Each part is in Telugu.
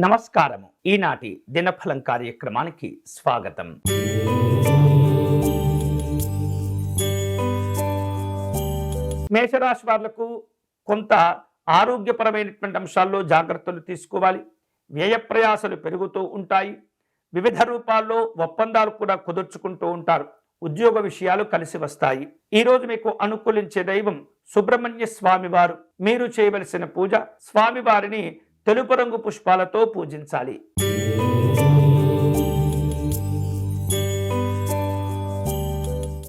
నమస్కారము. ఈనాటి దినఫలం కార్యక్రమానికి స్వాగతం. మేషరాశి వాళ్లకు కొంత ఆరోగ్యపరమైనటువంటి అంశాల్లో జాగ్రత్తలు తీసుకోవాలి. వ్యయ ప్రయాసలు పెరుగుతూ ఉంటాయి. వివిధ రూపాల్లో ఒప్పందాలు కూడా కుదుర్చుకుంటూ ఉంటారు. ఉద్యోగ విషయాలు కలిసి వస్తాయి. ఈ రోజు మీకు అనుకూలించే దైవం సుబ్రహ్మణ్య స్వామివారు. మీరు చేయవలసిన పూజ, స్వామివారిని తెలుపు రంగు పుష్పాలతో పూజించాలి.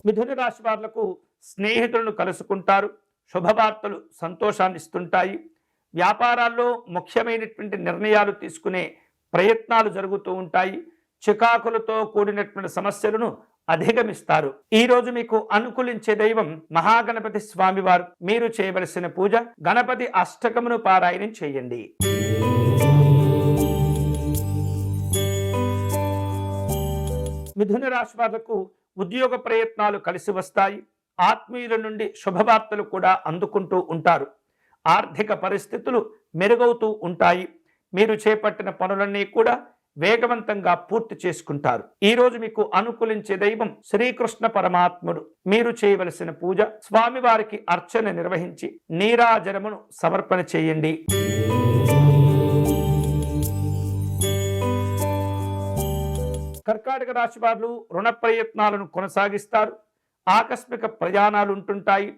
మిథున రాశి వాళ్లకు స్నేహితులను కలుసుకుంటారు. శుభవార్తలు సంతోషాన్ని ఇస్తుంటాయి. వ్యాపారాల్లో ముఖ్యమైనటువంటి నిర్ణయాలు తీసుకునే ప్రయత్నాలు జరుగుతూ ఉంటాయి. చికాకులతో కూడినటువంటి సమస్యలను అధిగమిస్తారు. ఈ రోజు మీకు అనుకూలించే దైవం మహాగణపతి స్వామివారు. మీరు చేయవలసిన పూజ, గణపతి అష్టకమును పారాయణం చేయండి. మిథున రాశి వాళ్లకు ఉద్యోగ ప్రయత్నాలు కలిసి వస్తాయి. ఆత్మీయుల నుండి శుభవార్తలు కూడా అందుకుంటూ ఉంటారు. ఆర్థిక పరిస్థితులు మెరుగవుతూ ఉంటాయి. మీరు చేపట్టిన పనులన్నీ కూడా వేగవంతంగా పూర్తి చేసుకుంటారు. ఈ రోజు మీకు అనుకూలించే దైవం శ్రీకృష్ణ పరమాత్ముడు. మీరు చేయవలసిన పూజ, స్వామివారికి అర్చన నిర్వహించి నీరాజనమును సమర్పణ చేయండి. కర్కాటక రాశి వారు రుణ ప్రయత్నాలను కొనసాగిస్తారు. ఆకస్మిక ప్రయాణాలు ఉంటుంటాయి.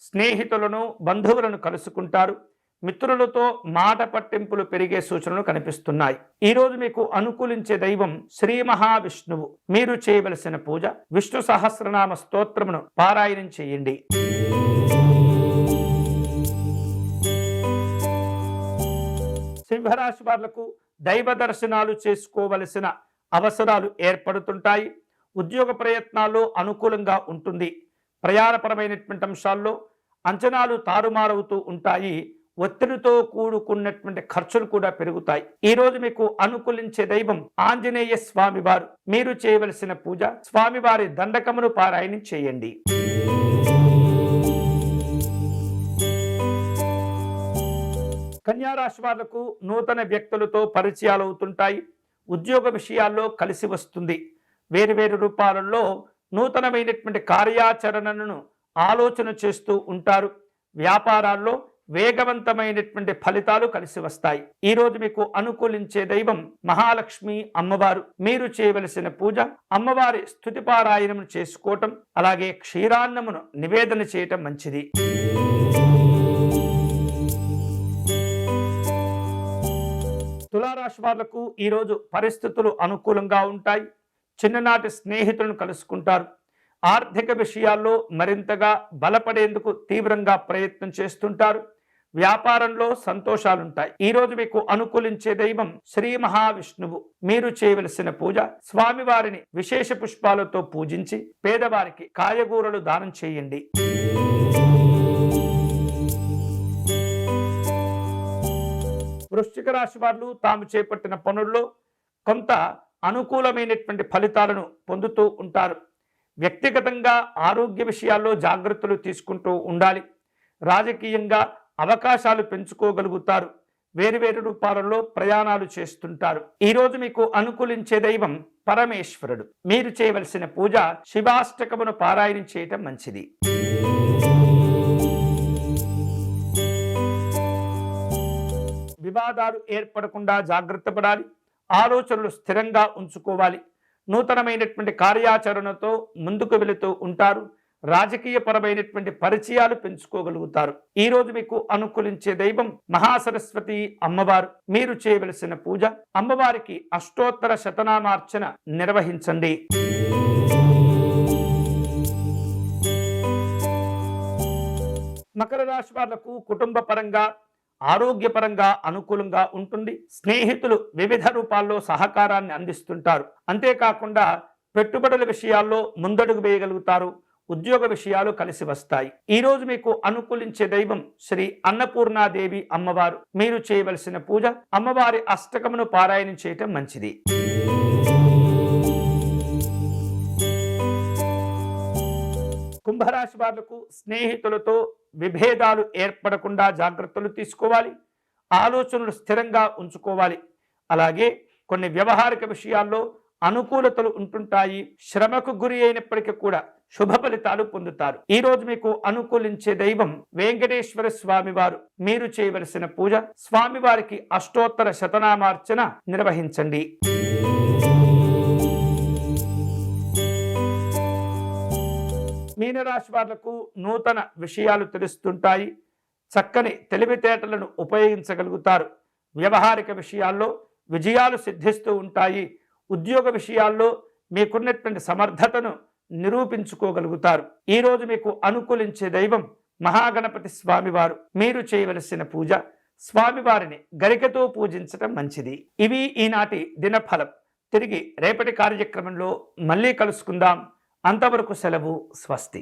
స్నేహితులను, బంధువులను కలుసుకుంటారు. మిత్రులతో మాట పట్టింపులు పెరిగే సూచనలు కనిపిస్తున్నాయి. ఈ రోజు మీకు అనుకూలించే దైవం శ్రీ మహావిష్ణువు. మీరు చేయవలసిన పూజ, విష్ణు సహస్రనామ స్తోత్రమును పారాయణం చేయండి. సింహరాశి వాళ్లకు దైవ దర్శనాలు చేసుకోవలసిన అవసరాలు ఏర్పడుతుంటాయి. ఉద్యోగ ప్రయత్నాల్లో అనుకూలంగా ఉంటుంది. ప్రయాణపరమైనటువంటి అంశాల్లో అంచనాలు తారుమారవుతూ ఉంటాయి. ఒత్తిడితో కూడుకున్నటువంటి ఖర్చులు కూడా పెరుగుతాయి. ఈ రోజు మీకు అనుకూలించే దైవం ఆంజనేయ స్వామివారు. మీరు చేయవలసిన పూజ, స్వామివారి దండకమును పారాయణం చేయండి. కన్యా రాశి వాళ్లకు నూతన వ్యక్తులతో పరిచయాలు అవుతుంటాయి. ఉద్యోగ విషయాల్లో కలిసి వస్తుంది. వేరువేరు రూపాలలో నూతనమైనటువంటి కార్యాచరణను ఆలోచన చేస్తూ ఉంటారు. వ్యాపారాల్లో వేగవంతమైనటువంటి ఫలితాలు కలిసి వస్తాయి. ఈ రోజు మీకు అనుకూలించే దైవం మహాలక్ష్మి అమ్మవారు. మీరు చేయవలసిన పూజ, అమ్మవారి స్తుతి పారాయణం చేసుకోవటం, అలాగే క్షీరాన్నమును నివేదన చేయటం మంచిది. తులారాశి వాళ్లకు ఈరోజు పరిస్థితులు అనుకూలంగా ఉంటాయి. చిన్ననాటి స్నేహితులను కలుసుకుంటారు. ఆర్థిక విషయాల్లో మరింతగా బలపడేందుకు తీవ్రంగా ప్రయత్నం చేస్తుంటారు. వ్యాపారంలో సంతోషాలుంటాయి. ఈ రోజు మీకు అనుకూలించే దైవం శ్రీ మహావిష్ణువు. మీరు చేయవలసిన పూజ, స్వామివారిని విశేష పుష్పాలతో పూజించి పేదవారికి కాయగూరలు దానం చేయండి. వృశ్చిక రాశి వారు తాము చేపట్టిన పనుల్లో కొంత అనుకూలమైనటువంటి ఫలితాలను పొందుతూ ఉంటారు. వ్యక్తిగతంగా ఆరోగ్య విషయాల్లో జాగ్రత్తలు తీసుకుంటూ ఉండాలి. రాజకీయంగా అవకాశాలు పెంచుకోగలుగుతారు. వేరువేరు రూపాలలో ప్రయాణాలు చేస్తుంటారు. ఈ రోజు మీకు అనుకూలించే దైవం పరమేశ్వరుడు. మీరు చేయవలసిన పూజ, శివాష్టకమును పారాయణం చేయటం మంచిది. వివాదాలు ఏర్పడకుండా జాగ్రత్త పడాలి. ఆలోచనలు స్థిరంగా ఉంచుకోవాలి. నూతనమైనటువంటి కార్యాచరణతో ముందుకు వెళుతూ ఉంటారు. రాజకీయ పరమైనటువంటి పరిచయాలు పెంచుకోగలుగుతారు. ఈ రోజు మీకు అనుకూలించే దైవం మహాసరస్వతి అమ్మవారు. మీరు చేయవలసిన పూజ, అమ్మవారికి అష్టోత్తర శతనామార్చన నిర్వహించండి. మకర రాశి వాళ్లకు కుటుంబ పరంగా, ఆరోగ్యపరంగా అనుకూలంగా ఉంటుంది. స్నేహితులు వివిధ రూపాల్లో సహకారాన్ని అందిస్తుంటారు. అంతేకాకుండా పెట్టుబడుల విషయాల్లో ముందడుగు వేయగలుగుతారు. ఉద్యోగ విషయాలు కలిసి వస్తాయి. ఈ రోజు మీకు అనుకూలించే దైవం శ్రీ అన్నపూర్ణాదేవి అమ్మవారు. మీరు చేయవలసిన పూజ, అమ్మవారి అష్టకమును పారాయణం చేయటం మంచిది. కుంభరాశి వాళ్లకు స్నేహితులతో విభేదాలు ఏర్పడకుండా జాగ్రత్తలు తీసుకోవాలి. ఆలోచనలు స్థిరంగా ఉంచుకోవాలి. అలాగే కొన్ని వ్యవహారిక విషయాల్లో అనుకూలతలు ఉంటుంటాయి. శ్రమకు గురి అయినప్పటికీ కూడా శుభ ఫలితాలు పొందుతారు. ఈ రోజు మీకు అనుకూలించే దైవం వెంకటేశ్వర స్వామి వారు. మీరు చేయవలసిన పూజ స్వామివారికి అష్టోత్తర శతనామార్చన నిర్వహించండి. మీనరాశి వాళ్లకు నూతన విషయాలు తెలుస్తుంటాయి. చక్కని తెలివితేటలను ఉపయోగించగలుగుతారు. వ్యవహారిక విషయాల్లో విజయాలు సిద్ధిస్తూ ఉంటాయి. ఉద్యోగ విషయాల్లో మీకున్నటువంటి సమర్థతను నిరూపించుకోగలుగుతారు. ఈరోజు మీకు అనుకూలించే దైవం మహాగణపతి స్వామివారు. మీరు చేయవలసిన పూజ స్వామివారిని గరికతో పూజించటం మంచిది. ఇవి ఈనాటి దినఫలం. తిరిగి రేపటి కార్యక్రమంలో మళ్ళీ కలుసుకుందాం. అంతవరకు సెలవు. స్వస్తి.